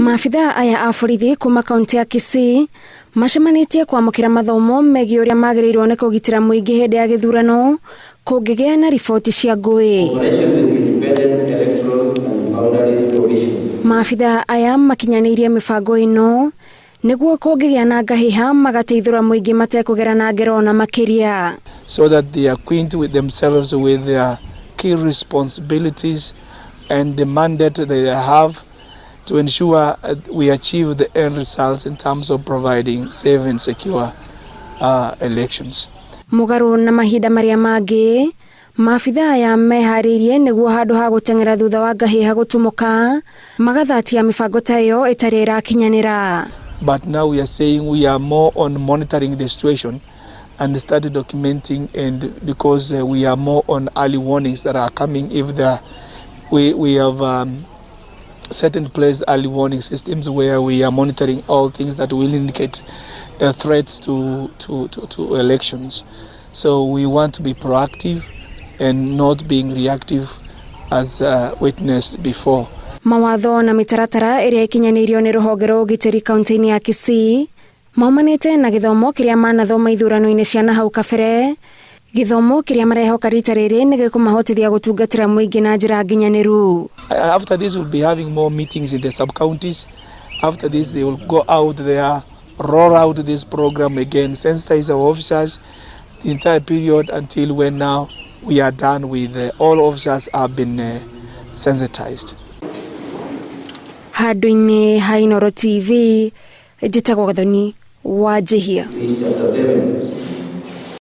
Maabithaa aya a borithi kuma kaunti ya Kisii macemanĩtie kwamũkĩra mathomo megiĩ ũrĩa magĩrĩirwo nĩ kũgitĩra mũingĩ hĩndĩ ya gĩthurano kũngĩgĩa na riboti cia ngũĩ. Maabithaa aya makinyanĩirie mĩbango ĩno nĩguo kũngĩgĩa na ngahĩha magateithũra mũingĩ matekũgera na ngero na makĩria. So that they are acquainted with themselves with their key responsibilities and the mandate that they have to ensure we achieve the end results in terms of providing safe and secure elections. Mũgarũ na mahinda marĩa mangĩ, maabithaa aya meharĩirie nĩguo handũ ha gũteng'era thutha wa ngahĩha gũtumũka magathatia mĩbango ta ĩyo ĩtarĩ ĩrakinyanĩra. But now we are saying we are more on monitoring the situation and started documenting, and because we are more on early warnings that are coming if we have set in place early warning systems where we are monitoring all things that will indicate threats to elections. So we want to be proactive and not being reactive as witnessed before. Mawatho na mĩtaratara ĩrĩa ĩkinyanĩirio nĩ rũhonge rwa ũgitĩri kaunti-inĩ ya Kisii maumanĩte na gĩthomo kĩrĩa manathoma ithurano-inĩ cia nahau kabere. Gĩthomo kĩrĩa marehoka rita rĩrĩ nĩ gĩkũmahotithia gũtungatĩra mũingĩ na njĩra nginyanĩru. After this we'll be having more meetings in the sub-counties. After this they will go out there, roll out this program again, sensitize our officers the entire period until when now we are done with all officers have been sensitized. Handũ-inĩ ha Inooro TV, njĩtagwo Gathoni wa njĩhia.